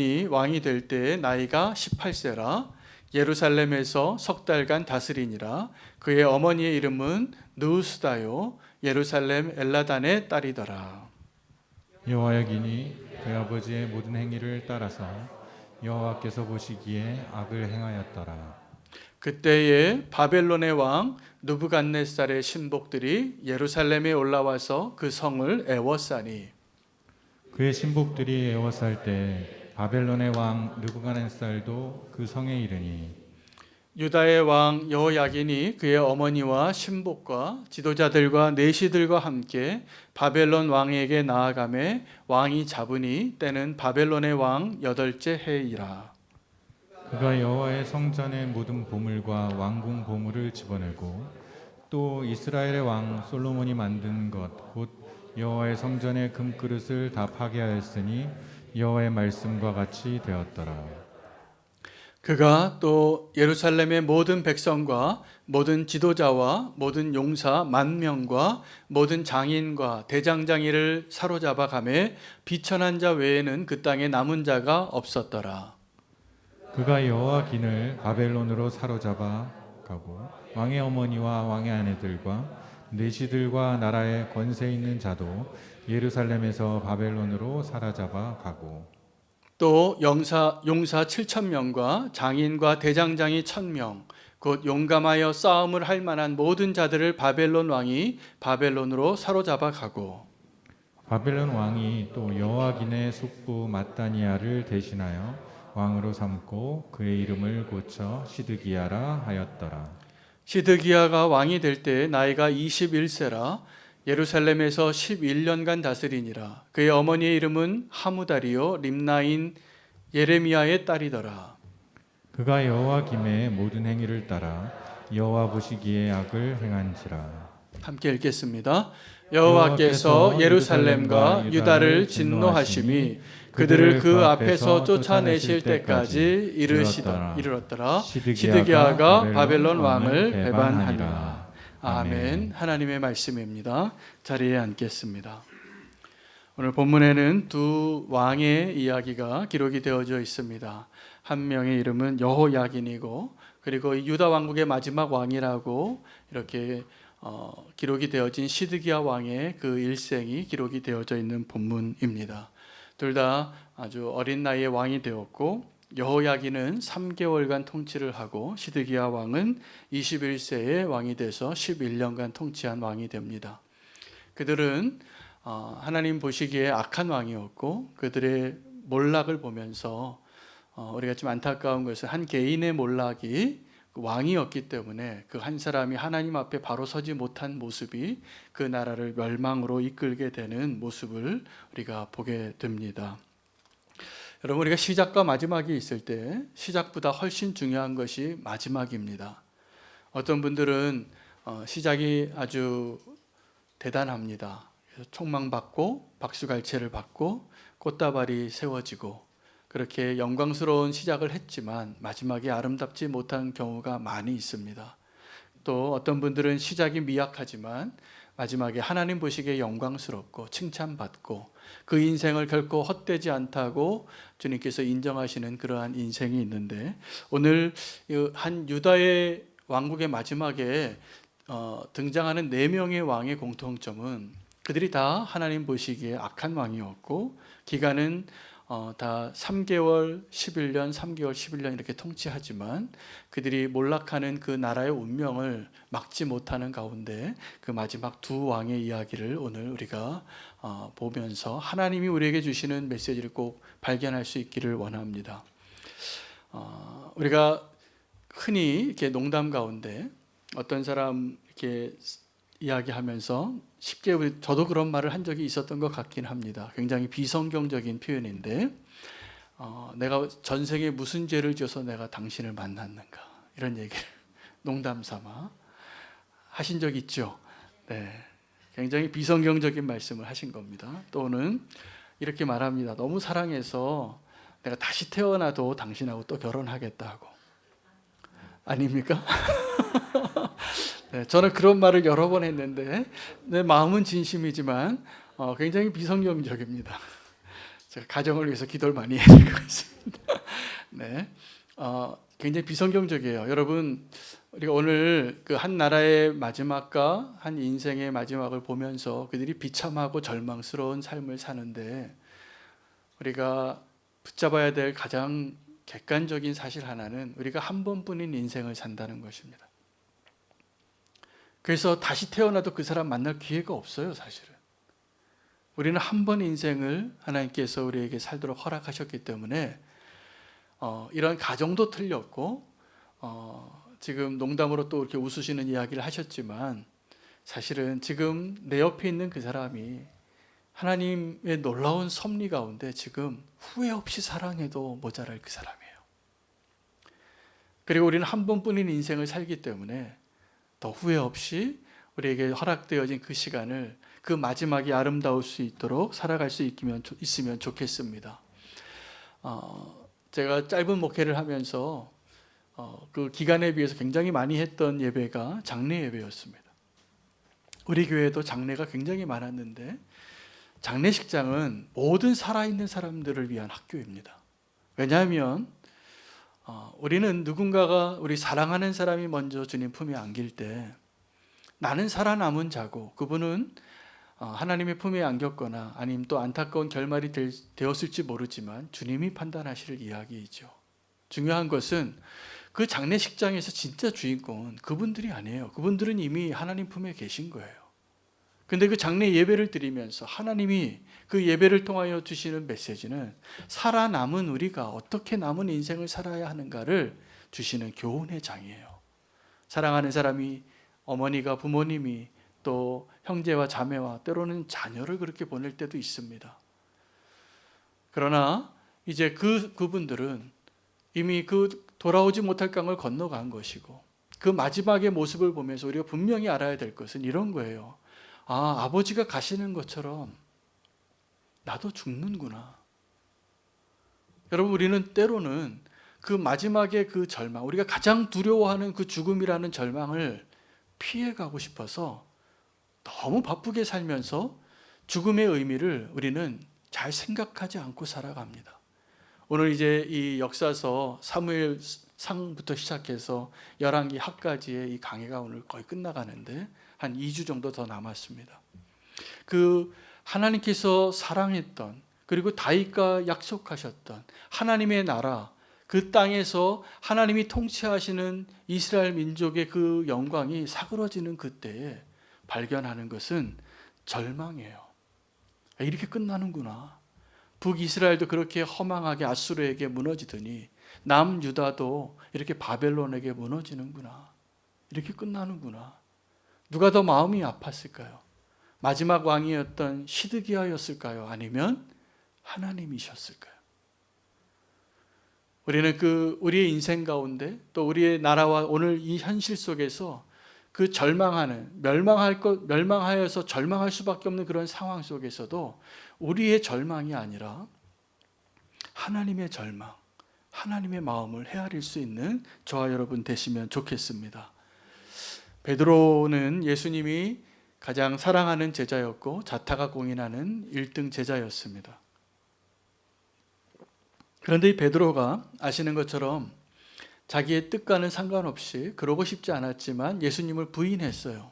이 왕이 될 때에 나이가 18세라 예루살렘에서 석 달간 다스리니라. 그의 어머니의 이름은 느우스다요 예루살렘 엘라단의 딸이더라. 여호와의 기니 그의 아버지의 모든 행위를 따라서 여호와께서 보시기에 악을 행하였더라. 그때에 바벨론의 왕 느부갓네살의 신복들이 예루살렘에 올라와서 그 성을 애워싸니 그의 신복들이 애워쌀 때 바벨론의 왕 느부갓네살도 그 성에 이르니 유다의 왕 여호야긴이 그의 어머니와 신복과 지도자들과 내시들과 함께 바벨론 왕에게 나아가매 왕이 잡으니 때는 바벨론의 왕 8째 해이라. 그가 여호와의 성전의 모든 보물과 왕궁 보물을 집어내고 또 이스라엘의 왕 솔로몬이 만든 것 곧 여호와의 성전의 금그릇을 다 파괴하였으니 여호와의 말씀과 같이 되었더라. 그가 또 예루살렘의 모든 백성과 모든 지도자와 모든 용사 10,000명과 모든 장인과 대장장이를 사로잡아 가매 비천한 자 외에는 그 땅에 남은 자가 없었더라. 그가 여호와 긴을 바벨론으로 사로잡아 가고 왕의 어머니와 왕의 아내들과 내시들과 나라의 권세 있는 자도 예루살렘에서 바벨론으로 사로잡아 가고 또 용사 7,000명과 장인과 대장장이 1,000명 곧 용감하여 싸움을 할 만한 모든 자들을 바벨론 왕이 바벨론으로 사로잡아 가고 바벨론 왕이 또 여호와긴의 숙부 마따니아를 대신하여 왕으로 삼고 그의 이름을 고쳐 시드기야라 하였더라. 시드기야가 왕이 될 때 나이가 21세라 예루살렘에서 11년간 다스리니라. 그의 어머니의 이름은 하무다리요 림나인 예레미야의 딸이더라. 그가 여호와김의 모든 행위를 따라 여호와 보시기에 악을 행한지라. 함께 읽겠습니다. 여호와께서 예루살렘과 유다를 진노하심이 그들을 그 앞에서 쫓아내실 때까지 이르렀더라. 시드기야가 바벨론 왕을 배반하니라. 아멘. 하나님의 말씀입니다. 자리에 앉겠습니다. 오늘 본문에는 두 왕의 이야기가 기록이 되어져 있습니다. 한 명의 이름은 여호야긴이고 그리고 유다 왕국의 마지막 왕이라고 이렇게 기록이 되어진 시드기야 왕의 그 일생이 기록이 되어져 있는 본문입니다. 둘 다 아주 어린 나이에 왕이 되었고 여호야긴은 3개월간 통치를 하고 시드기야 왕은 21세에 왕이 돼서 11년간 통치한 왕이 됩니다. 그들은 하나님 보시기에 악한 왕이었고 그들의 몰락을 보면서 우리가 좀 안타까운 것은 한 개인의 몰락이 왕이었기 때문에 그 한 사람이 하나님 앞에 바로 서지 못한 모습이 그 나라를 멸망으로 이끌게 되는 모습을 우리가 보게 됩니다. 여러분, 우리가 시작과 마지막이 있을 때 시작보다 훨씬 중요한 것이 마지막입니다. 어떤 분들은 시작이 아주 대단합니다. 그래서 총망받고 박수갈채를 받고 꽃다발이 세워지고 그렇게 영광스러운 시작을 했지만 마지막이 아름답지 못한 경우가 많이 있습니다. 또 어떤 분들은 시작이 미약하지만 마지막에 하나님 보시기에 영광스럽고 칭찬받고 그 인생을 결코 헛되지 않다고 주님께서 인정하시는 그러한 인생이 있는데 오늘 한 유다의 왕국의 마지막에 등장하는 4명의 왕의 공통점은 그들이 다 하나님 보시기에 악한 왕이었고 기간은 다 3개월, 11년, 3개월, 11년 이렇게 통치하지만 그들이 몰락하는 그 나라의 운명을 막지 못하는 가운데 그 마지막 두 왕의 이야기를 오늘 우리가 보면서 하나님이 우리에게 주시는 메시지를 꼭 발견할 수 있기를 원합니다. 우리가 흔히 이렇게 농담 가운데 어떤 사람 이렇게 이야기하면서 쉽게 저도 그런 말을 한 적이 있었던 것 같긴 합니다. 굉장히 비성경적인 표현인데 내가 전생에 무슨 죄를 지어서 내가 당신을 만났는가 이런 얘기를 농담 삼아 하신 적 있죠. 네, 굉장히 비성경적인 말씀을 하신 겁니다. 또는 이렇게 말합니다. 너무 사랑해서 내가 다시 태어나도 당신하고 또 결혼하겠다고. 아닙니까? 네, 저는 그런 말을 여러 번 했는데 내 마음은 진심이지만 굉장히 비성경적입니다. 제가 가정을 위해서 기도를 많이 해야 될 것 같습니다. 네, 굉장히 비성경적이에요. 여러분, 우리가 오늘 그 한 나라의 마지막과 한 인생의 마지막을 보면서 그들이 비참하고 절망스러운 삶을 사는데 우리가 붙잡아야 될 가장 객관적인 사실 하나는 우리가 한 번뿐인 인생을 산다는 것입니다. 그래서 다시 태어나도 그 사람 만날 기회가 없어요, 사실은. 우리는 한 번 인생을 하나님께서 우리에게 살도록 허락하셨기 때문에 이런 가정도 틀렸고 지금 농담으로 또 이렇게 웃으시는 이야기를 하셨지만 사실은 지금 내 옆에 있는 그 사람이 하나님의 놀라운 섭리 가운데 지금 후회 없이 사랑해도 모자랄 그 사람이에요. 그리고 우리는 한 번뿐인 인생을 살기 때문에 더 후회 없이 우리에게 허락되어진 그 시간을 그 마지막이 아름다울 수 있도록 살아갈 수 있으면 좋겠습니다. 제가 짧은 목회를 하면서 그 기간에 비해서 굉장히 많이 했던 예배가 장례 예배였습니다. 우리 교회도 장례가 굉장히 많았는데 장례식장은 모든 살아있는 사람들을 위한 학교입니다. 왜냐하면 우리는 누군가가 우리 사랑하는 사람이 먼저 주님 품에 안길 때 나는 살아남은 자고 그분은 하나님의 품에 안겼거나 아니면 또 안타까운 결말이 되었을지 모르지만 주님이 판단하실 이야기이죠. 중요한 것은 그 장례식장에서 진짜 주인공은 그분들이 아니에요. 그분들은 이미 하나님 품에 계신 거예요. 근데 그 장례 예배를 드리면서 하나님이 그 예배를 통하여 주시는 메시지는 살아남은 우리가 어떻게 남은 인생을 살아야 하는가를 주시는 교훈의 장이에요. 사랑하는 사람이 어머니가 부모님이 또 형제와 자매와 때로는 자녀를 그렇게 보낼 때도 있습니다. 그러나 이제 그분들은 이미 그 돌아오지 못할 강을 건너간 것이고 그 마지막의 모습을 보면서 우리가 분명히 알아야 될 것은 이런 거예요. 아버지가 가시는 것처럼 나도 죽는구나. 여러분, 우리는 때로는 그 마지막의 그 절망, 우리가 가장 두려워하는 그 죽음이라는 절망을 피해가고 싶어서 너무 바쁘게 살면서 죽음의 의미를 우리는 잘 생각하지 않고 살아갑니다. 오늘 이제 이 역사서 사무엘상부터 시작해서 열왕기 하까지의 이 강해가 오늘 거의 끝나가는데 한 2주 정도 더 남았습니다. 그 하나님께서 사랑했던 그리고 다윗과 약속하셨던 하나님의 나라, 그 땅에서 하나님이 통치하시는 이스라엘 민족의 그 영광이 사그러지는 그때에 발견하는 것은 절망이에요. 이렇게 끝나는구나. 북이스라엘도 그렇게 허망하게 아수르에게 무너지더니 남유다도 이렇게 바벨론에게 무너지는구나. 이렇게 끝나는구나. 누가 더 마음이 아팠을까요? 마지막 왕이었던 시드기야였을까요? 아니면 하나님이셨을까요? 우리는 우리의 인생 가운데 또 우리의 나라와 오늘 이 현실 속에서 그 멸망하여서 절망할 수밖에 없는 그런 상황 속에서도 우리의 절망이 아니라 하나님의 절망, 하나님의 마음을 헤아릴 수 있는 저와 여러분 되시면 좋겠습니다. 베드로는 예수님이 가장 사랑하는 제자였고 자타가 공인하는 1등 제자였습니다. 그런데 이 베드로가 아시는 것처럼 자기의 뜻과는 상관없이 그러고 싶지 않았지만 예수님을 부인했어요.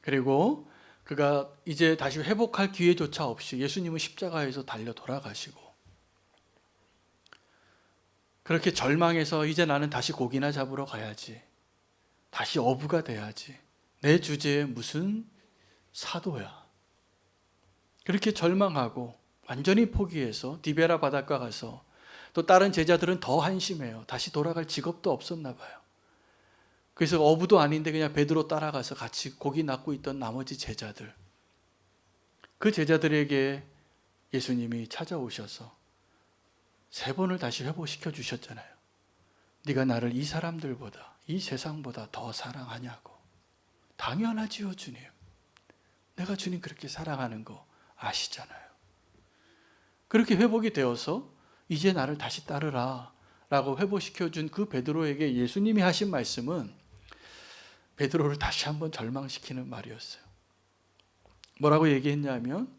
그리고 그가 이제 다시 회복할 기회조차 없이 예수님은 십자가에서 달려 돌아가시고 그렇게 절망해서 이제 나는 다시 고기나 잡으러 가야지. 다시 어부가 돼야지. 내 주제에 무슨 사도야. 그렇게 절망하고 완전히 포기해서 디베라 바닷가 가서 또 다른 제자들은 더 한심해요. 다시 돌아갈 직업도 없었나 봐요. 그래서 어부도 아닌데 그냥 베드로 따라가서 같이 고기 낚고 있던 나머지 제자들, 그 제자들에게 예수님이 찾아오셔서 3번을 다시 회복시켜 주셨잖아요. 네가 나를 이 사람들보다 이 세상보다 더 사랑하냐고. 당연하지요, 주님. 내가 주님 그렇게 사랑하는 거 아시잖아요. 그렇게 회복이 되어서 이제 나를 다시 따르라 라고 회복시켜준 그 베드로에게 예수님이 하신 말씀은 베드로를 다시 한번 절망시키는 말이었어요. 뭐라고 얘기했냐면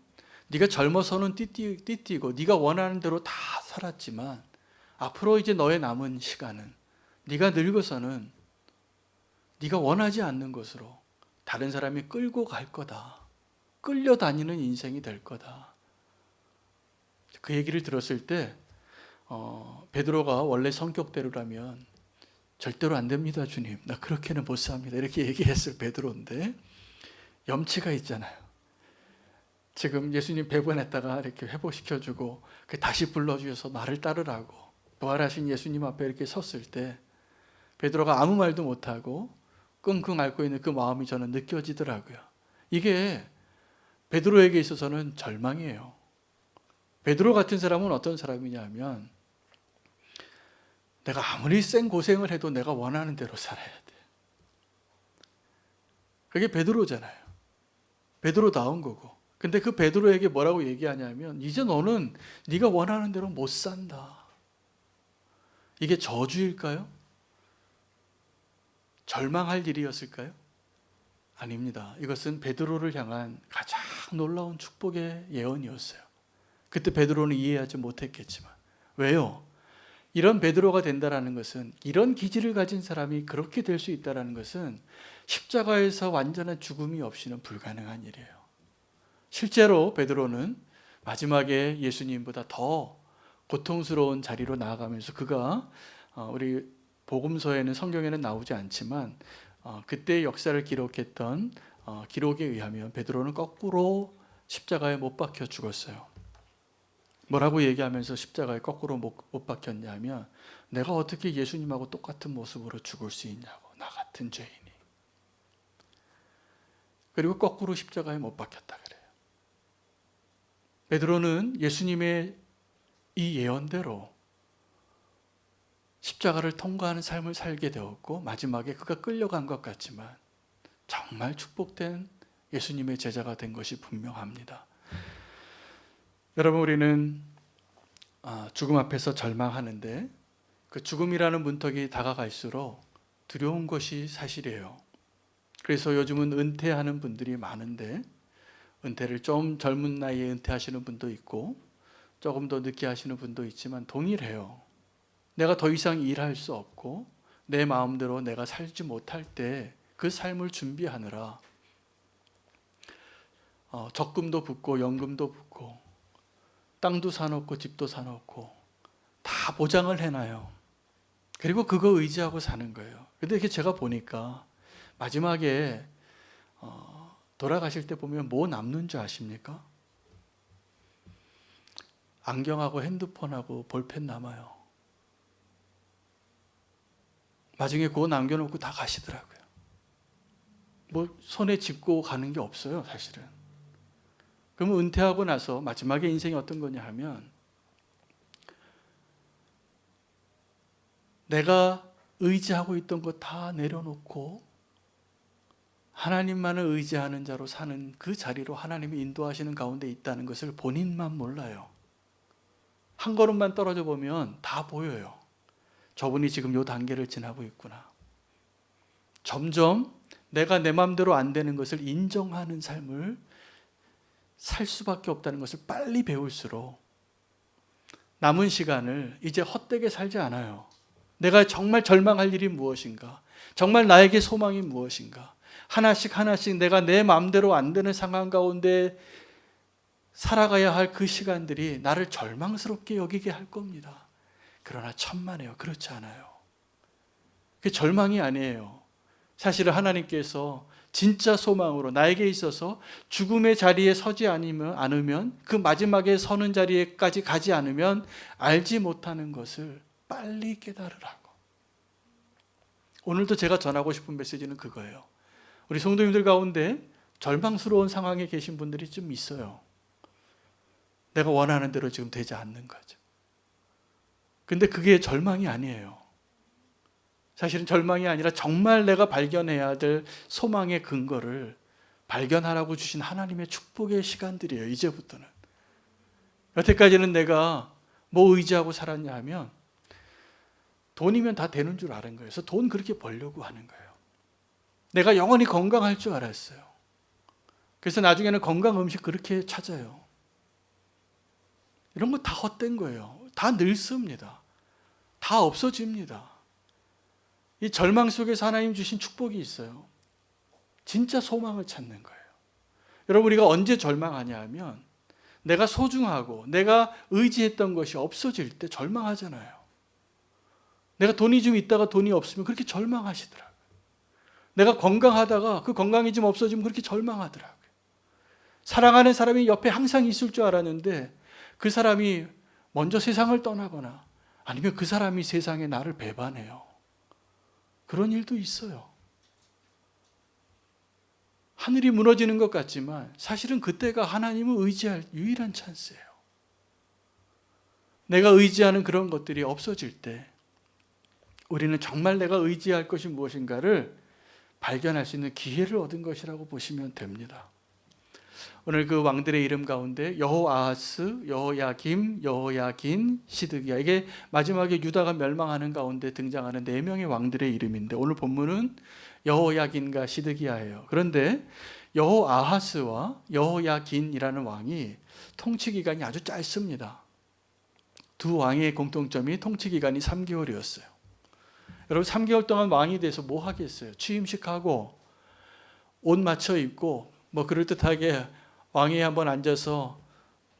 네가 젊어서는 띠띠고 네가 원하는 대로 다 살았지만 앞으로 이제 너의 남은 시간은 네가 늙어서는 네가 원하지 않는 곳으로 다른 사람이 끌고 갈 거다. 끌려다니는 인생이 될 거다. 그 얘기를 들었을 때 베드로가 원래 성격대로라면 절대로 안 됩니다, 주님. 나 그렇게는 못 삽니다. 이렇게 얘기했을 베드로인데 염치가 있잖아요. 지금 예수님 배분했다가 이렇게 회복시켜주고 다시 불러주셔서 나를 따르라고 부활하신 예수님 앞에 이렇게 섰을 때 베드로가 아무 말도 못하고 끙끙 앓고 있는 그 마음이 저는 느껴지더라고요. 이게 베드로에게 있어서는 절망이에요. 베드로 같은 사람은 어떤 사람이냐 하면 내가 아무리 생 고생을 해도 내가 원하는 대로 살아야 돼. 그게 베드로잖아요. 베드로다운 거고. 근데 그 베드로에게 뭐라고 얘기하냐면 이제 너는 네가 원하는 대로 못 산다. 이게 저주일까요? 절망할 일이었을까요? 아닙니다. 이것은 베드로를 향한 가장 놀라운 축복의 예언이었어요. 그때 베드로는 이해하지 못했겠지만. 왜요? 이런 베드로가 된다는 것은, 이런 기질을 가진 사람이 그렇게 될 수 있다는 것은 십자가에서 완전한 죽음이 없이는 불가능한 일이에요. 실제로 베드로는 마지막에 예수님보다 더 고통스러운 자리로 나아가면서 그가 우리 복음서에는, 성경에는 나오지 않지만 그때의 역사를 기록했던 기록에 의하면 베드로는 거꾸로 십자가에 못 박혀 죽었어요. 뭐라고 얘기하면서 십자가에 거꾸로 못 박혔냐면 내가 어떻게 예수님하고 똑같은 모습으로 죽을 수 있냐고, 나 같은 죄인이. 그리고 거꾸로 십자가에 못 박혔다 그래요. 베드로는 예수님의 이 예언대로 십자가를 통과하는 삶을 살게 되었고 마지막에 그가 끌려간 것 같지만 정말 축복된 예수님의 제자가 된 것이 분명합니다. 여러분, 우리는 죽음 앞에서 절망하는데 그 죽음이라는 문턱이 다가갈수록 두려운 것이 사실이에요. 그래서 요즘은 은퇴하는 분들이 많은데 은퇴를 좀 젊은 나이에 은퇴하시는 분도 있고 조금 더 늦게 하시는 분도 있지만 동일해요. 내가 더 이상 일할 수 없고 내 마음대로 내가 살지 못할 때 그 삶을 준비하느라 적금도 붓고 연금도 붓고 땅도 사놓고 집도 사놓고 다 보장을 해놔요. 그리고 그거 의지하고 사는 거예요. 근데 이렇게 제가 보니까 마지막에 돌아가실 때 보면 뭐 남는 줄 아십니까? 안경하고 핸드폰하고 볼펜 남아요. 나중에 그거 남겨놓고 다 가시더라고요. 뭐 손에 짚고 가는 게 없어요, 사실은. 그러면 은퇴하고 나서 마지막에 인생이 어떤 거냐 하면 내가 의지하고 있던 거 다 내려놓고 하나님만을 의지하는 자로 사는 그 자리로 하나님이 인도하시는 가운데 있다는 것을 본인만 몰라요. 한 걸음만 떨어져 보면 다 보여요. 저분이 지금 요 단계를 지나고 있구나. 점점 내가 내 마음대로 안 되는 것을 인정하는 삶을 살 수밖에 없다는 것을 빨리 배울수록 남은 시간을 이제 헛되게 살지 않아요. 내가 정말 절망할 일이 무엇인가? 정말 나에게 소망이 무엇인가? 하나씩 하나씩 내가 내 마음대로 안 되는 상황 가운데 살아가야 할 그 시간들이 나를 절망스럽게 여기게 할 겁니다. 그러나 천만에요. 그렇지 않아요. 그게 절망이 아니에요. 사실은 하나님께서 진짜 소망으로 나에게 있어서 죽음의 자리에 서지 않으면 그 마지막에 서는 자리에까지 가지 않으면 알지 못하는 것을 빨리 깨달으라고. 오늘도 제가 전하고 싶은 메시지는 그거예요. 우리 성도님들 가운데 절망스러운 상황에 계신 분들이 좀 있어요. 내가 원하는 대로 지금 되지 않는 거죠. 근데 그게 절망이 아니에요. 사실은 절망이 아니라 정말 내가 발견해야 될 소망의 근거를 발견하라고 주신 하나님의 축복의 시간들이에요. 이제부터는. 여태까지는 내가 뭐 의지하고 살았냐 하면 돈이면 다 되는 줄 아는 거예요. 그래서 돈 그렇게 벌려고 하는 거예요. 내가 영원히 건강할 줄 알았어요. 그래서 나중에는 건강 음식 그렇게 찾아요. 이런 거 다 헛된 거예요. 다 늙습니다. 다 없어집니다. 이 절망 속에서 하나님 주신 축복이 있어요. 진짜 소망을 찾는 거예요. 여러분, 우리가 언제 절망하냐 하면 내가 소중하고 내가 의지했던 것이 없어질 때 절망하잖아요. 내가 돈이 좀 있다가 돈이 없으면 그렇게 절망하시더라고요. 내가 건강하다가 그 건강이 좀 없어지면 그렇게 절망하더라고요. 사랑하는 사람이 옆에 항상 있을 줄 알았는데 그 사람이 먼저 세상을 떠나거나 아니면 그 사람이 세상에 나를 배반해요. 그런 일도 있어요. 하늘이 무너지는 것 같지만 사실은 그때가 하나님을 의지할 유일한 찬스예요. 내가 의지하는 그런 것들이 없어질 때 우리는 정말 내가 의지할 것이 무엇인가를 발견할 수 있는 기회를 얻은 것이라고 보시면 됩니다. 오늘 그 왕들의 이름 가운데 여호아하스, 여호야김, 여호야긴, 시드기야, 이게 마지막에 유다가 멸망하는 가운데 등장하는 4명의 왕들의 이름인데 오늘 본문은 여호야긴과 시드기야예요. 그런데 여호아하스와 여호야긴이라는 왕이 통치 기간이 아주 짧습니다. 두 왕의 공통점이 통치 기간이 3개월이었어요. 여러분, 3개월 동안 왕이 돼서 뭐 하겠어요? 취임식하고 옷 맞춰 입고 뭐 그럴듯하게 왕위에 한번 앉아서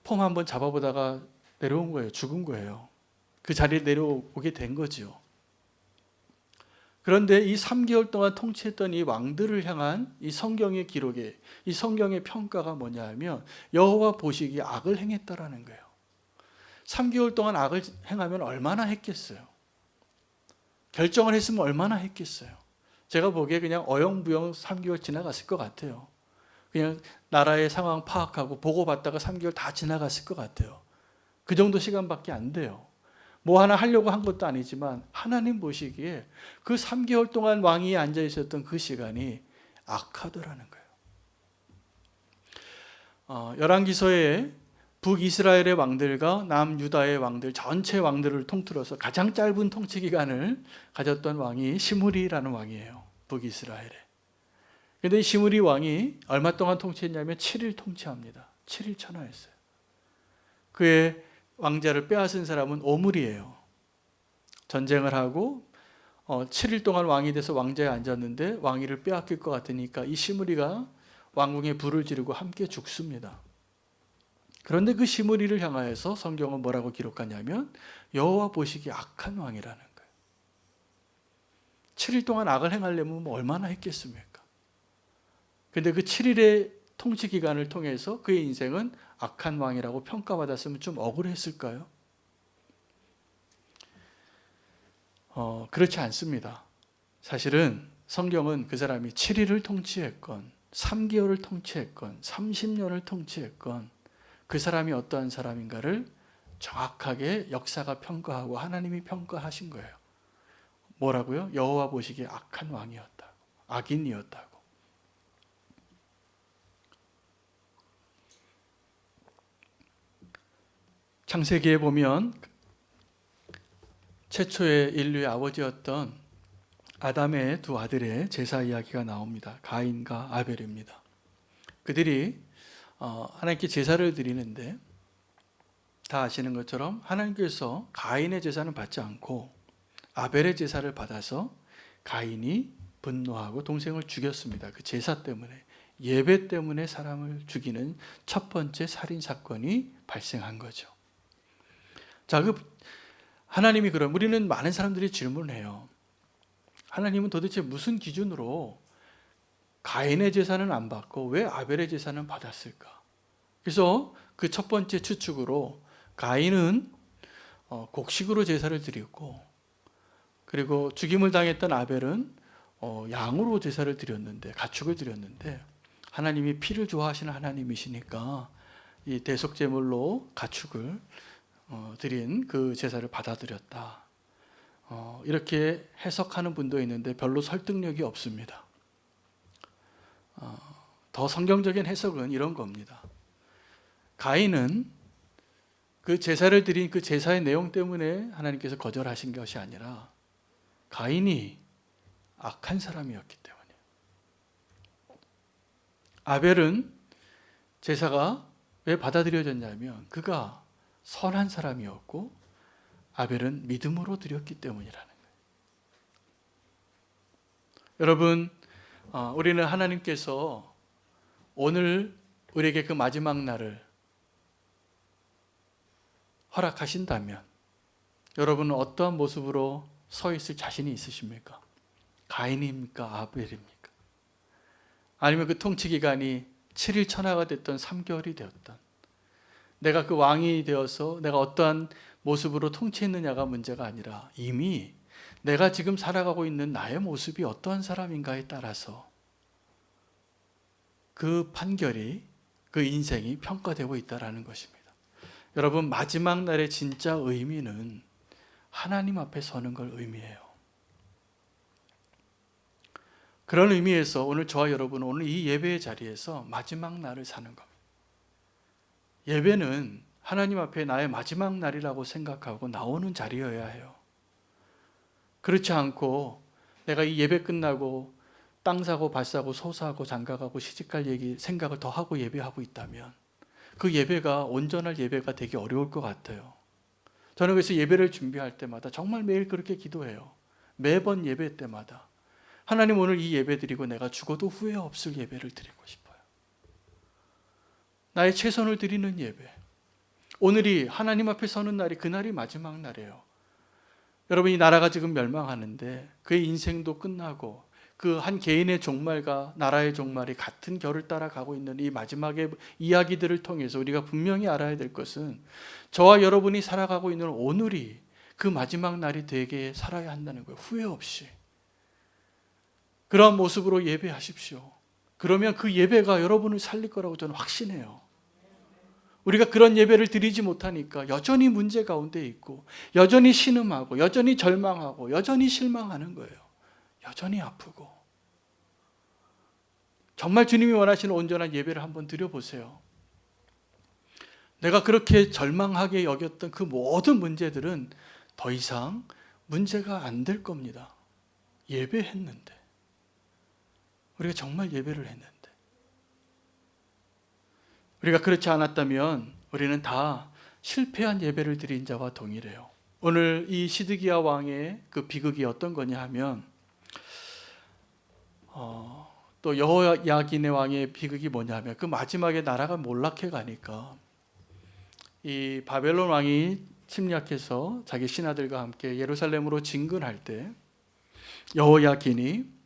폼 한번 잡아보다가 내려온 거예요. 죽은 거예요. 그 자리에 내려오게 된 거죠. 그런데 이 3개월 동안 통치했던 이 왕들을 향한 이 성경의 기록에, 이 성경의 평가가 뭐냐 하면 여호와 보시기에 악을 행했다라는 거예요. 3개월 동안 악을 행하면 얼마나 했겠어요? 결정을 했으면 얼마나 했겠어요? 제가 보기에 그냥 어영부영 3개월 지나갔을 것 같아요. 그냥 나라의 상황 파악하고 보고받다가 3개월 다 지나갔을 것 같아요. 그 정도 시간밖에 안 돼요. 뭐 하나 하려고 한 것도 아니지만 하나님 보시기에 그 3개월 동안 왕위에 앉아 있었던 그 시간이 악하더라는 거예요. 열왕기서에 북이스라엘의 왕들과 남유다의 왕들, 전체 왕들을 통틀어서 가장 짧은 통치 기간을 가졌던 왕이 시므리라는 왕이에요. 북이스라엘에. 그런데 이 시므리 왕이 얼마 동안 통치했냐면 7일 통치합니다. 7일 천하였어요. 그의 왕자를 빼앗은 사람은 오므리예요. 전쟁을 하고 7일 동안 왕이 돼서 왕자에 앉았는데 왕위를 빼앗길 것 같으니까 이 시므리가 왕궁에 불을 지르고 함께 죽습니다. 그런데 그 시므리를 향하여서 성경은 뭐라고 기록하냐면 여호와 보시기에 악한 왕이라는 거예요. 7일 동안 악을 행하려면 뭐 얼마나 했겠습니까? 그런데 그 7일의 통치 기간을 통해서 그의 인생은 악한 왕이라고 평가받았으면 좀 억울했을까요? 그렇지 않습니다. 사실은 성경은 그 사람이 7일을 통치했건 3개월을 통치했건 30년을 통치했건 그 사람이 어떠한 사람인가를 정확하게 역사가 평가하고 하나님이 평가하신 거예요. 뭐라고요? 여호와 보시기에 악한 왕이었다고, 악인이었다고. 창세기에 보면 최초의 인류의 아버지였던 아담의 두 아들의 제사 이야기가 나옵니다. 가인과 아벨입니다. 그들이 하나님께 제사를 드리는데 다 아시는 것처럼 하나님께서 가인의 제사는 받지 않고 아벨의 제사를 받아서 가인이 분노하고 동생을 죽였습니다. 그 제사 때문에, 예배 때문에 사람을 죽이는 첫 번째 살인 사건이 발생한 거죠. 자, 하나님이 그럼 우리는 많은 사람들이 질문을 해요. 하나님은 도대체 무슨 기준으로 가인의 제사는 안 받고 왜 아벨의 제사는 받았을까? 그래서 그 첫 번째 추측으로 가인은 곡식으로 제사를 드렸고, 그리고 죽임을 당했던 아벨은 양으로 제사를 드렸는데, 가축을 드렸는데 하나님이 피를 좋아하시는 하나님이시니까 이 대속제물로 가축을 드린 그 제사를 받아들였다. 이렇게 해석하는 분도 있는데 별로 설득력이 없습니다. 더 성경적인 해석은 이런 겁니다. 가인은 그 제사를 드린 그 제사의 내용 때문에 하나님께서 거절하신 것이 아니라 가인이 악한 사람이었기 때문이에요. 아벨은 제사가 왜 받아들여졌냐면 그가 선한 사람이었고 아벨은 믿음으로 드렸기 때문이라는 거예요. 여러분, 우리는 하나님께서 오늘 우리에게 그 마지막 날을 허락하신다면 여러분은 어떠한 모습으로 서 있을 자신이 있으십니까? 가인입니까? 아벨입니까? 아니면 그 통치 기간이 7일 천하가 됐던 3개월이 되었던, 내가 그 왕이 되어서 내가 어떠한 모습으로 통치했느냐가 문제가 아니라 이미 내가 지금 살아가고 있는 나의 모습이 어떠한 사람인가에 따라서 그 판결이, 그 인생이 평가되고 있다는 것입니다. 여러분, 마지막 날의 진짜 의미는 하나님 앞에 서는 걸 의미해요. 그런 의미에서 오늘 저와 여러분은 오늘 이 예배의 자리에서 마지막 날을 사는 겁니다. 예배는 하나님 앞에 나의 마지막 날이라고 생각하고 나오는 자리여야 해요. 그렇지 않고 내가 이 예배 끝나고 땅 사고 밭 사고 소 사고 장가 가고 시집갈 얘기 생각을 더 하고 예배하고 있다면 그 예배가 온전할 예배가 되기 어려울 것 같아요. 저는 그래서 예배를 준비할 때마다 정말 매일 그렇게 기도해요. 매번 예배 때마다 하나님, 오늘 이 예배 드리고 내가 죽어도 후회 없을 예배를 드리고 싶어요. 나의 최선을 드리는 예배. 오늘이 하나님 앞에 서는 날이, 그날이 마지막 날이에요. 여러분, 이 나라가 지금 멸망하는데 그의 인생도 끝나고 그 한 개인의 종말과 나라의 종말이 같은 결을 따라가고 있는 이 마지막의 이야기들을 통해서 우리가 분명히 알아야 될 것은 저와 여러분이 살아가고 있는 오늘이 그 마지막 날이 되게 살아야 한다는 거예요. 후회 없이. 그러한 모습으로 예배하십시오. 그러면 그 예배가 여러분을 살릴 거라고 저는 확신해요. 우리가 그런 예배를 드리지 못하니까 여전히 문제 가운데 있고 여전히 신음하고 여전히 절망하고 여전히 실망하는 거예요. 여전히 아프고. 정말 주님이 원하시는 온전한 예배를 한번 드려보세요. 내가 그렇게 절망하게 여겼던 그 모든 문제들은 더 이상 문제가 안 될 겁니다. 예배했는데. 우리가 정말 예배를 했는데. 우리가 그렇지 않았다면 우리는 다 실패한 예배를 드린 자와 동일해요. 오늘 이 시드기야 왕의 그 비극이 어떤 거냐 하면 또 여호야긴의 왕의 비극이 뭐냐면 그 마지막에 나라가 몰락해 가니까 이 바벨론 왕이 침략해서 자기 신하들과 함께 예루살렘으로 진군할 때 여호야긴이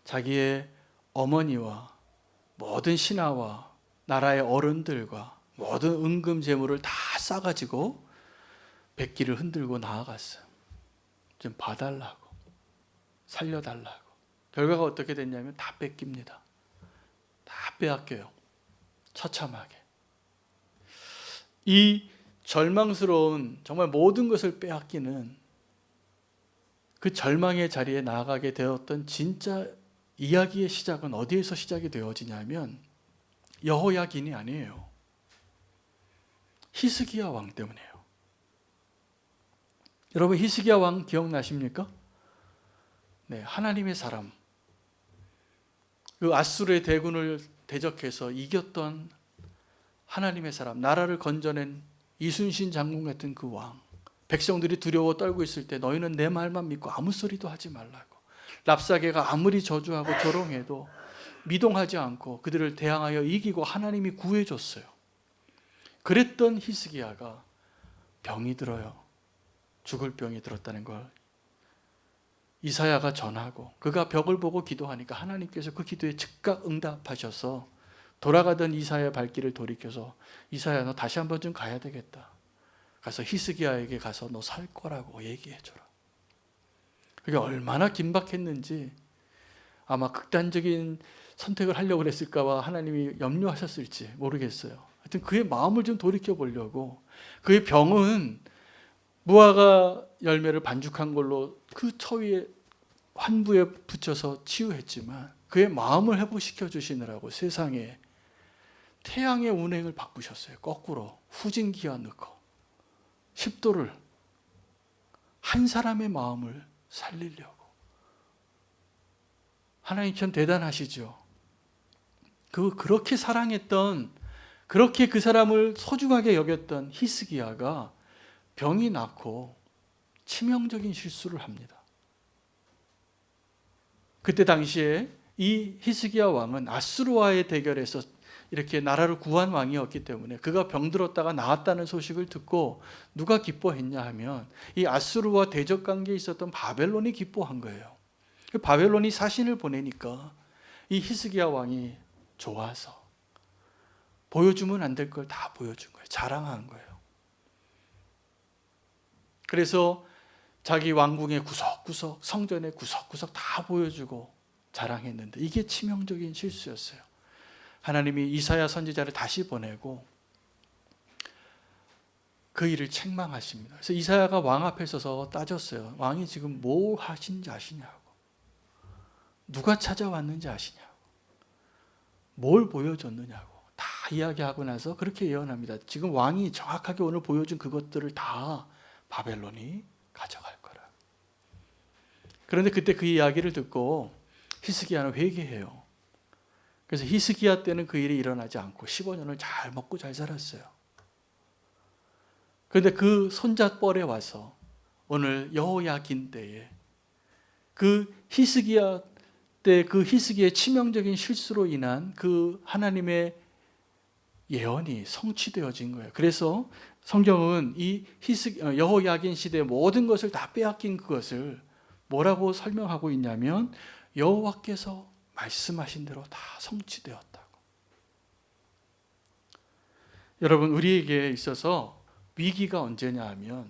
자기의 어머니와 모든 신하와 나라의 어른들과 모든 은금 재물을 다 싸가지고 백기를 흔들고 나아갔어요. 좀 봐달라고, 살려달라고. 결과가 어떻게 됐냐면 다 뺏깁니다. 다 빼앗겨요. 처참하게. 이 절망스러운 정말 모든 것을 빼앗기는 그 절망의 자리에 나아가게 되었던 진짜 이야기의 시작은 어디에서 시작이 되어지냐면 여호야긴이 아니에요. 히스기야 왕 때문이에요. 여러분, 히스기야 왕 기억나십니까? 네, 하나님의 사람. 그 아수르의 대군을 대적해서 이겼던 하나님의 사람, 나라를 건져낸 이순신 장군 같은 그 왕. 백성들이 두려워 떨고 있을 때 너희는 내 말만 믿고 아무 소리도 하지 말라고. 랍사게가 아무리 저주하고 조롱해도 미동하지 않고 그들을 대항하여 이기고 하나님이 구해줬어요. 그랬던 히스기야가 병이 들어요. 죽을 병이 들었다는 걸 이사야가 전하고 그가 벽을 보고 기도하니까 하나님께서 그 기도에 즉각 응답하셔서 돌아가던 이사야의 발길을 돌이켜서 이사야, 너 다시 한번 좀 가야 되겠다. 가서 히스기야에게 가서 너 살 거라고 얘기해줘라. 그게 얼마나 긴박했는지 아마 극단적인 선택을 하려고 그랬을까봐 하나님이 염려하셨을지 모르겠어요. 하여튼 그의 마음을 좀 돌이켜 보려고 그의 병은 무화과 열매를 반죽한 걸로 그 처위에 환부에 붙여서 치유했지만 그의 마음을 회복시켜 주시느라고 세상에 태양의 운행을 바꾸셨어요. 거꾸로 후진기와 넣고 10도를 한 사람의 마음을 살리려고. 하나님 참 대단하시죠. 그렇게 사랑했던 그렇게 그 사람을 소중하게 여겼던 히스기야가 병이 났고 치명적인 실수를 합니다. 그때 당시에 이 히스기야 왕은 아수르와의 대결에서 이렇게 나라를 구한 왕이었기 때문에 그가 병들었다가 나았다는 소식을 듣고 누가 기뻐했냐 하면 이 아수르와 대적 관계에 있었던 바벨론이 기뻐한 거예요. 바벨론이 사신을 보내니까 이 히스기야 왕이 좋아서 보여주면 안 될 걸 다 보여준 거예요. 자랑한 거예요. 그래서 자기 왕궁의 구석구석, 성전의 구석구석 다 보여주고 자랑했는데 이게 치명적인 실수였어요. 하나님이 이사야 선지자를 다시 보내고 그 일을 책망하십니다. 그래서 이사야가 왕 앞에 서서 따졌어요. 왕이 지금 뭘 하신지 아시냐고. 누가 찾아왔는지 아시냐고. 뭘 보여줬느냐고. 다 이야기하고 나서 그렇게 예언합니다. 지금 왕이 정확하게 오늘 보여준 그것들을 다 바벨론이 가져갈 거라. 그런데 그때 그 이야기를 듣고 히스기야는 회개해요. 그래서 히스기야 때는 그 일이 일어나지 않고 15년을 잘 먹고 잘 살았어요. 그런데 그 손자뻘에 와서 오늘 여호야긴 때에 그 히스기야 때 그 히스기야의 치명적인 실수로 인한 그 하나님의 예언이 성취되어진 거예요. 그래서 성경은 이 여호야긴 시대의 모든 것을 다 빼앗긴 그것을 뭐라고 설명하고 있냐면 여호와께서 말씀하신 대로 다 성취되었다고. 여러분, 우리에게 있어서 위기가 언제냐 하면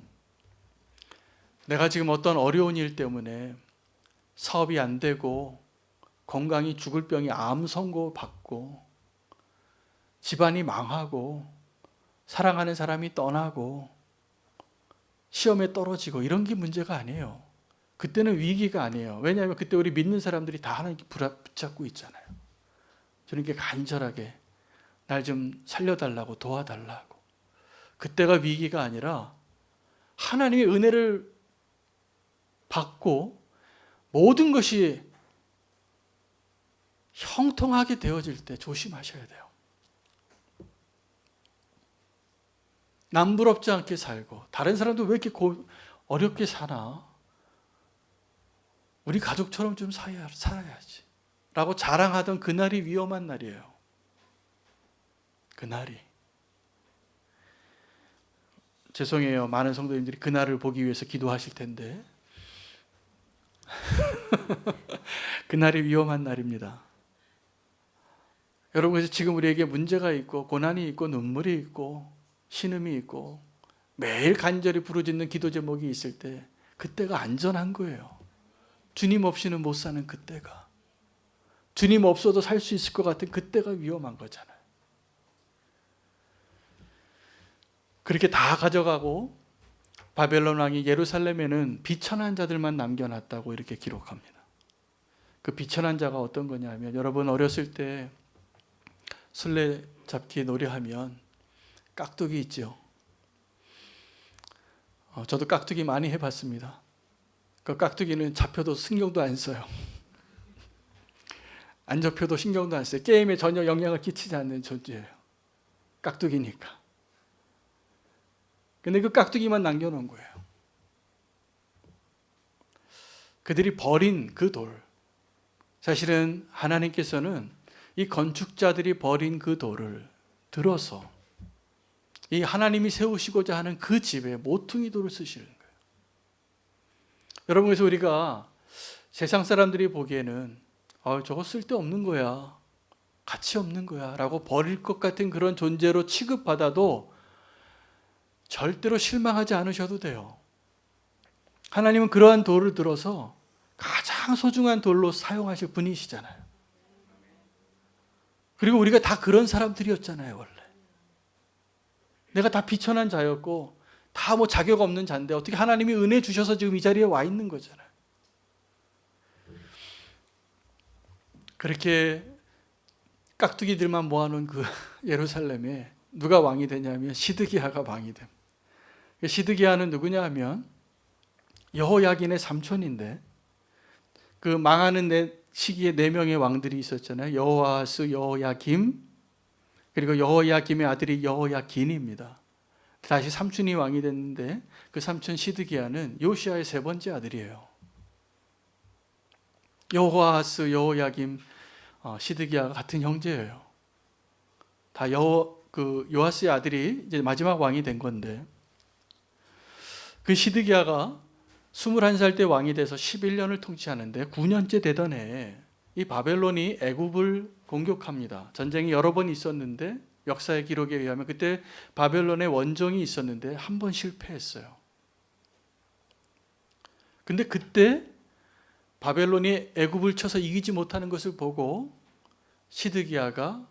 내가 지금 어떤 어려운 일 때문에 사업이 안 되고 건강이 죽을 병이 암 선고 받고 집안이 망하고 사랑하는 사람이 떠나고 시험에 떨어지고 이런 게 문제가 아니에요. 그때는 위기가 아니에요. 왜냐하면 그때 우리 믿는 사람들이 다 하나님께 붙잡고 있잖아요. 저는 이렇게 간절하게 날 좀 살려달라고 도와달라고. 그때가 위기가 아니라 하나님의 은혜를 받고 모든 것이 형통하게 되어질 때 조심하셔야 돼요. 남부럽지 않게 살고 다른 사람도 왜 이렇게 어렵게 사나? 우리 가족처럼 좀 살아야지 라고 자랑하던 그날이 위험한 날이에요. 그날이. 죄송해요. 많은 성도님들이 그날을 보기 위해서 기도하실 텐데 그날이 위험한 날입니다. 여러분, 그래서 지금 우리에게 문제가 있고 고난이 있고 눈물이 있고 신음이 있고 매일 간절히 부르짖는 기도 제목이 있을 때 그때가 안전한 거예요. 주님 없이는 못 사는 그때가. 주님 없어도 살 수 있을 것 같은 그때가 위험한 거잖아요. 그렇게 다 가져가고 바벨론 왕이 예루살렘에는 비천한 자들만 남겨놨다고 이렇게 기록합니다. 그 비천한 자가 어떤 거냐면 여러분 어렸을 때 술래잡기 놀이하면 깍두기 있죠. 저도 깍두기 많이 해봤습니다. 그 깍두기는 잡혀도 신경도 안 써요. 안 잡혀도 신경도 안 써요. 게임에 전혀 영향을 끼치지 않는 존재예요. 깍두기니까. 근데 그 깍두기만 남겨놓은 거예요. 그들이 버린 그 돌. 사실은 하나님께서는 이 건축자들이 버린 그 돌을 들어서 이 하나님이 세우시고자 하는 그 집에 모퉁이 돌을 쓰시는 거예요. 여러분, 그래서 우리가 세상 사람들이 보기에는 저거 쓸데없는 거야, 가치 없는 거야 라고 버릴 것 같은 그런 존재로 취급받아도 절대로 실망하지 않으셔도 돼요. 하나님은 그러한 돌을 들어서 가장 소중한 돌로 사용하실 분이시잖아요. 그리고 우리가 다 그런 사람들이었잖아요. 원래 내가 다 비천한 자였고 다 뭐 자격 없는 자인데 어떻게 하나님이 은혜 주셔서 지금 이 자리에 와 있는 거잖아요. 그렇게 깍두기들만 모아놓은 그 예루살렘에 누가 왕이 되냐면 시드기야가 왕이 됩니다. 시드기야는 누구냐 하면 여호야긴의 삼촌인데 그 망하는 시기에 4명의 왕들이 있었잖아요. 여호아스, 여호야김, 그리고 여호야김의 아들이 여호야긴입니다. 다시 삼촌이 왕이 됐는데 그 삼촌 시드기야는 요시야의 세 번째 아들이에요. 여호아하스, 여호야김, 시드기야가 같은 형제예요. 다 요아스의 아들이 이제 마지막 왕이 된 건데, 그 시드기야가 21살 때 왕이 돼서 11년을 통치하는데 9년째 되던 해에 이 바벨론이 애굽을 공격합니다. 전쟁이 여러 번 있었는데 역사의 기록에 의하면 그때 바벨론의 원정이 있었는데 한 번 실패했어요. 근데 그때 바벨론이 애굽을 쳐서 이기지 못하는 것을 보고 시드기야가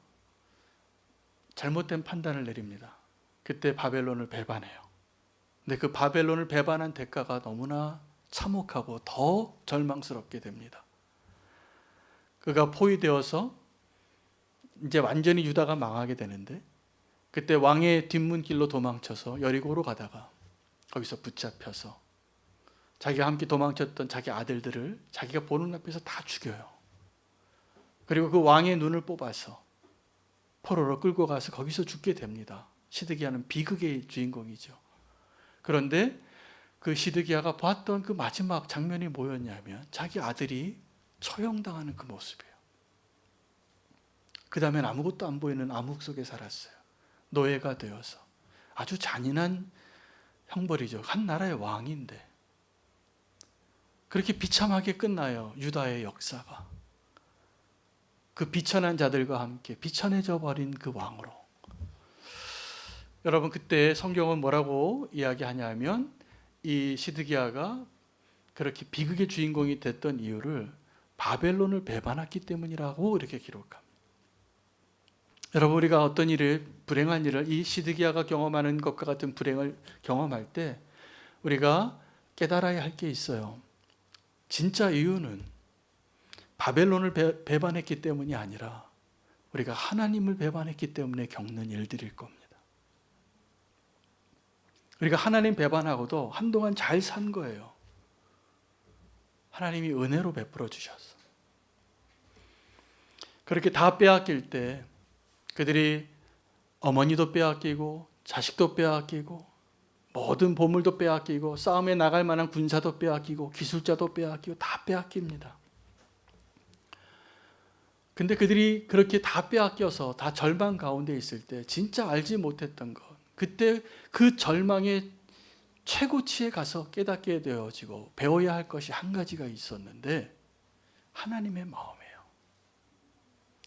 잘못된 판단을 내립니다. 그때 바벨론을 배반해요. 근데 그 바벨론을 배반한 대가가 너무나 참혹하고 더 절망스럽게 됩니다. 그가 포위되어서 이제 완전히 유다가 망하게 되는데, 그때 왕의 뒷문길로 도망쳐서 여리고로 가다가 거기서 붙잡혀서 자기가 함께 도망쳤던 자기 아들들을 자기가 보는 앞에서 다 죽여요. 그리고 그 왕의 눈을 뽑아서 포로로 끌고 가서 거기서 죽게 됩니다. 시드기야는 비극의 주인공이죠. 그런데 그 시드기야가 봤던 그 마지막 장면이 뭐였냐면 자기 아들이 처형당하는 그 모습이에요. 그 다음엔 아무것도 안 보이는 암흑 속에 살았어요. 노예가 되어서. 아주 잔인한 형벌이죠. 한 나라의 왕인데. 그렇게 비참하게 끝나요. 유다의 역사가. 그 비천한 자들과 함께 비천해져 버린 그 왕으로. 여러분, 그때 성경은 뭐라고 이야기하냐면 이 시드기야가 그렇게 비극의 주인공이 됐던 이유를 바벨론을 배반했기 때문이라고 이렇게 기록합니다. 여러분, 우리가 어떤 일을, 불행한 일을, 이 시드기야가 경험하는 것과 같은 불행을 경험할 때 우리가 깨달아야 할 게 있어요. 진짜 이유는 바벨론을 배반했기 때문이 아니라 우리가 하나님을 배반했기 때문에 겪는 일들일 겁니다. 우리가 하나님 배반하고도 한동안 잘 산 거예요. 하나님이 은혜로 베풀어 주셨어. 그렇게 다 빼앗길 때 그들이 어머니도 빼앗기고 자식도 빼앗기고 모든 보물도 빼앗기고 싸움에 나갈 만한 군사도 빼앗기고 기술자도 빼앗기고 다 빼앗깁니다. 근데 그들이 그렇게 다 빼앗겨서 다 절망 가운데 있을 때 진짜 알지 못했던 것, 그때 그 절망의 최고치에 가서 깨닫게 되어지고 배워야 할 것이 한 가지가 있었는데 하나님의 마음이에요.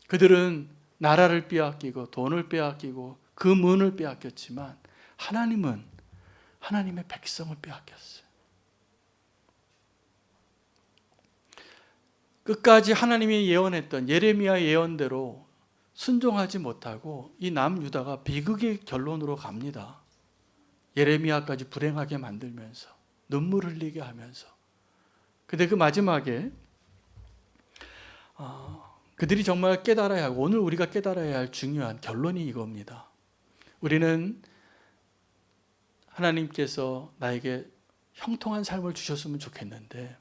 그들은 나라를 빼앗기고 돈을 빼앗기고 그 문을 빼앗겼지만 하나님은 하나님의 백성을 빼앗겼어요. 끝까지 하나님이 예언했던 예레미야 예언대로 순종하지 못하고 이 남유다가 비극의 결론으로 갑니다. 예레미야까지 불행하게 만들면서 눈물 흘리게 하면서. 근데 그 마지막에 그들이 정말 깨달아야 하고 오늘 우리가 깨달아야 할 중요한 결론이 이겁니다. 우리는 하나님께서 나에게 형통한 삶을 주셨으면 좋겠는데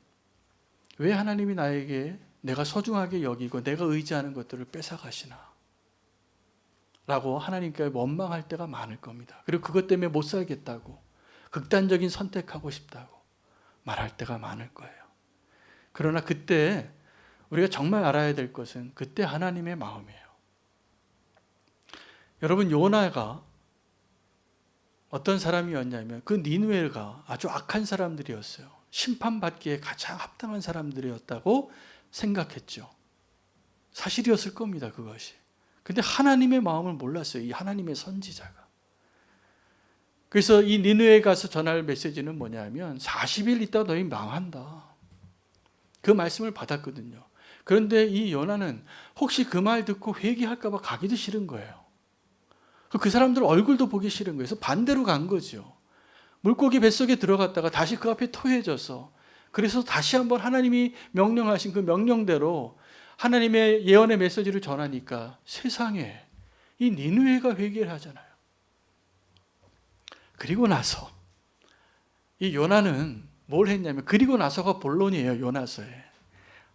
왜 하나님이 나에게 내가 소중하게 여기고 내가 의지하는 것들을 뺏어가시나? 라고 하나님께 원망할 때가 많을 겁니다. 그리고 그것 때문에 못 살겠다고 극단적인 선택하고 싶다고 말할 때가 많을 거예요. 그러나 그때 우리가 정말 알아야 될 것은 그때 하나님의 마음이에요. 여러분, 요나가 어떤 사람이었냐면 그 니느웨가 아주 악한 사람들이었어요. 심판받기에 가장 합당한 사람들이었다고 생각했죠. 사실이었을 겁니다, 그것이. 근데 하나님의 마음을 몰랐어요, 이 하나님의 선지자가. 그래서 이 니느웨에 가서 전할 메시지는 뭐냐면 40일 있다 너희 망한다. 그 말씀을 받았거든요. 그런데 이 요나는 혹시 그 말 듣고 회개할까 봐 가기도 싫은 거예요. 그 사람들 얼굴도 보기 싫은 거예요. 그래서 반대로 간 거죠. 물고기 뱃속에 들어갔다가 다시 그 앞에 토해져서, 그래서 다시 한번 하나님이 명령하신 그 명령대로 하나님의 예언의 메시지를 전하니까 세상에 이 니느웨가 회개를 하잖아요. 그리고 나서 이 요나는 뭘 했냐면, 그리고 나서가 본론이에요. 요나서에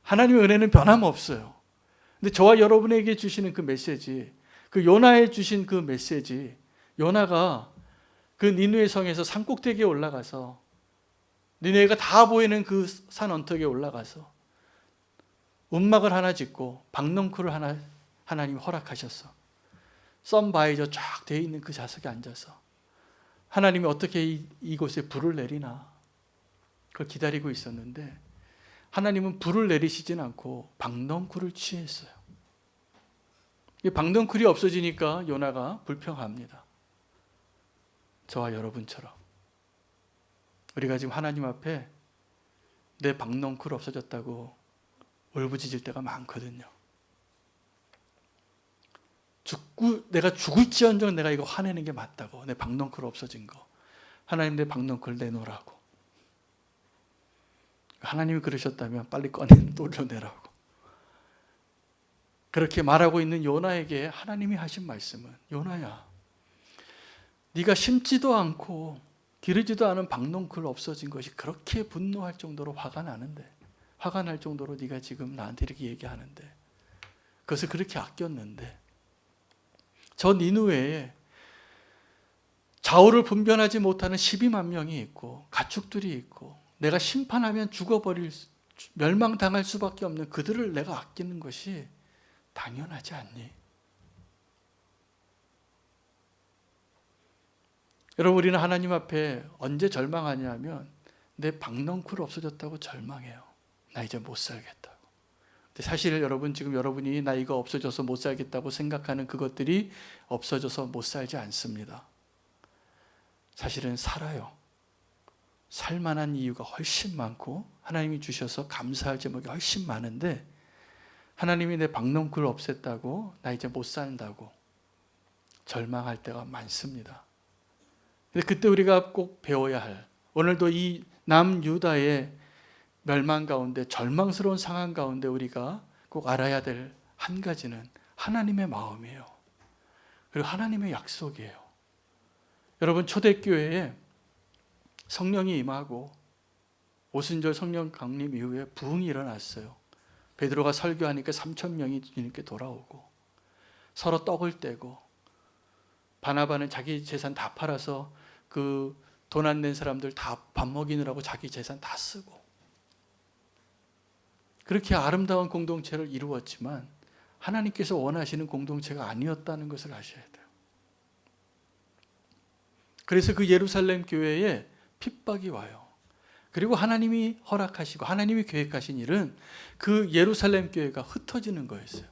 하나님의 은혜는 변함없어요. 근데 저와 여러분에게 주시는 그 메시지, 그 요나에 주신 그 메시지, 요나가 그 니느웨 성에서 산꼭대기에 올라가서 니느웨가 다 보이는 그 산 언덕에 올라가서 움막을 하나 짓고 박넝쿨을 하나 하나님이 허락하셨어. 선바이저 쫙 되어 있는 그 좌석에 앉아서 하나님이 어떻게 이곳에 불을 내리나 그걸 기다리고 있었는데 하나님은 불을 내리시진 않고 박넝쿨을 취했어요. 이 박넝쿨이 없어지니까 요나가 불평합니다. 저와 여러분처럼 우리가 지금 하나님 앞에 내 박넝쿨 없어졌다고 울부짖을 때가 많거든요. 내가 죽을지언정 내가 이거 화내는 게 맞다고. 내 박넝쿨 없어진 거. 하나님 내 박넝쿨 내놓으라고. 하나님이 그러셨다면 빨리 꺼내 돌려내라고. 그렇게 말하고 있는 요나에게 하나님이 하신 말씀은 요나야, 네가 심지도 않고 기르지도 않은 박넝쿨 없어진 것이 그렇게 분노할 정도로 화가 나는데, 화가 날 정도로 네가 지금 나한테 이렇게 얘기하는데, 그것을 그렇게 아꼈는데, 저 니느웨에 좌우를 분별하지 못하는 12만 명이 있고 가축들이 있고 내가 심판하면 죽어버릴, 멸망당할 수밖에 없는 그들을 내가 아끼는 것이 당연하지 않니? 여러분, 우리는 하나님 앞에 언제 절망하냐면 내 박넝쿨 없어졌다고 절망해요. 나 이제 못 살겠다고. 근데 사실 여러분, 지금 여러분이 나 이거 없어져서 못 살겠다고 생각하는 그것들이 없어져서 못 살지 않습니다. 사실은 살아요. 살만한 이유가 훨씬 많고 하나님이 주셔서 감사할 제목이 훨씬 많은데, 하나님이 내 박넝쿨 없앴다고 나 이제 못 산다고 절망할 때가 많습니다. 근데 그때 우리가 꼭 배워야 할, 오늘도 이 남유다의 멸망 가운데, 절망스러운 상황 가운데 우리가 꼭 알아야 될 한 가지는 하나님의 마음이에요. 그리고 하나님의 약속이에요. 여러분, 초대교회에 성령이 임하고 오순절 성령 강림 이후에 부흥이 일어났어요. 베드로가 설교하니까 3,000명이 주님께 돌아오고, 서로 떡을 떼고, 바나바는 자기 재산 다 팔아서 그 돈 안 낸 사람들 다 밥 먹이느라고 자기 재산 다 쓰고, 그렇게 아름다운 공동체를 이루었지만 하나님께서 원하시는 공동체가 아니었다는 것을 아셔야 돼요. 그래서 그 예루살렘 교회에 핍박이 와요. 그리고 하나님이 허락하시고 하나님이 계획하신 일은 그 예루살렘 교회가 흩어지는 거였어요.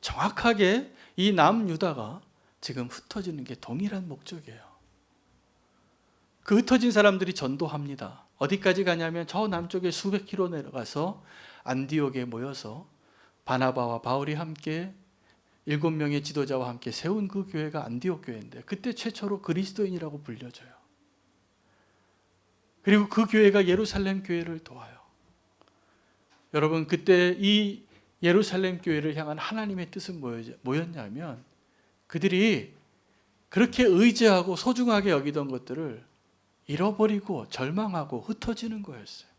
정확하게 이 남유다가 지금 흩어지는 게 동일한 목적이에요. 그 흩어진 사람들이 전도합니다. 어디까지 가냐면 저 남쪽에 수백 킬로 내려가서 안디옥에 모여서 바나바와 바울이 함께 7명의 지도자와 함께 세운 그 교회가 안디옥 교회인데, 그때 최초로 그리스도인이라고 불려져요. 그리고 그 교회가 예루살렘 교회를 도와요. 여러분, 그때 이 예루살렘 교회를 향한 하나님의 뜻은 뭐였냐면, 그들이 그렇게 의지하고 소중하게 여기던 것들을 잃어버리고 절망하고 흩어지는 거였어요.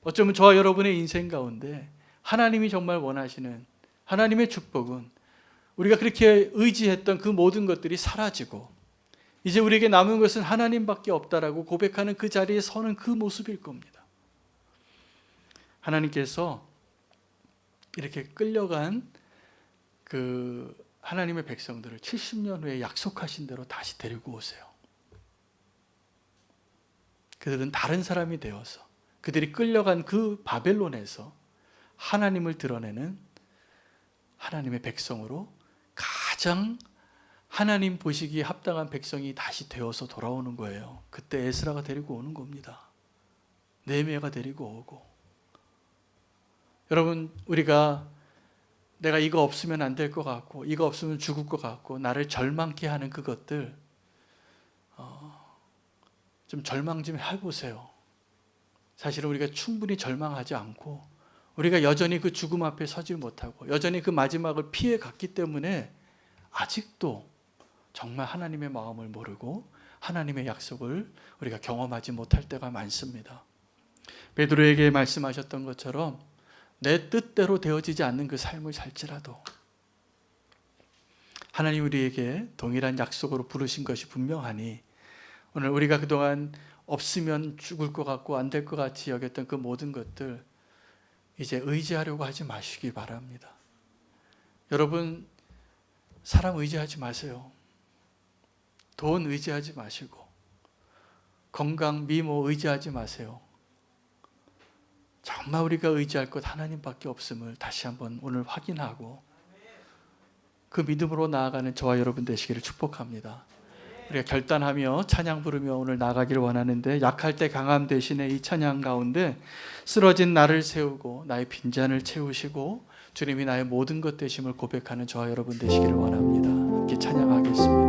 어쩌면 저와 여러분의 인생 가운데 하나님이 정말 원하시는 하나님의 축복은 우리가 그렇게 의지했던 그 모든 것들이 사라지고 이제 우리에게 남은 것은 하나님밖에 없다라고 고백하는 그 자리에 서는 그 모습일 겁니다. 하나님께서 이렇게 끌려간 그 하나님의 백성들을 70년 후에 약속하신 대로 다시 데리고 오세요. 그들은 다른 사람이 되어서 그들이 끌려간 그 바벨론에서 하나님을 드러내는 하나님의 백성으로, 가장 하나님 보시기에 합당한 백성이 다시 되어서 돌아오는 거예요. 그때 에스라가 데리고 오는 겁니다. 느헤미야가 데리고 오고. 여러분, 우리가 내가 이거 없으면 안 될 것 같고 이거 없으면 죽을 것 같고 나를 절망케 하는 그것들, 좀 절망 좀 해보세요. 사실은 우리가 충분히 절망하지 않고 우리가 여전히 그 죽음 앞에 서지 못하고 여전히 그 마지막을 피해 갔기 때문에 아직도 정말 하나님의 마음을 모르고 하나님의 약속을 우리가 경험하지 못할 때가 많습니다. 베드로에게 말씀하셨던 것처럼 내 뜻대로 되어지지 않는 그 삶을 살지라도 하나님 우리에게 동일한 약속으로 부르신 것이 분명하니 오늘 우리가 그동안 없으면 죽을 것 같고 안 될 것 같이 여겼던 그 모든 것들 이제 의지하려고 하지 마시기 바랍니다. 여러분, 사람 의지하지 마세요. 돈 의지하지 마시고 건강, 미모 의지하지 마세요. 정말 우리가 의지할 것 하나님밖에 없음을 다시 한번 오늘 확인하고 그 믿음으로 나아가는 저와 여러분 되시기를 축복합니다. 우리가 결단하며 찬양 부르며 오늘 나가기를 원하는데 약할 때 강함 대신에 이 찬양 가운데 쓰러진 나를 세우고 나의 빈잔을 채우시고 주님이 나의 모든 것 되심을 고백하는 저와 여러분 되시기를 원합니다. 함께 찬양하겠습니다.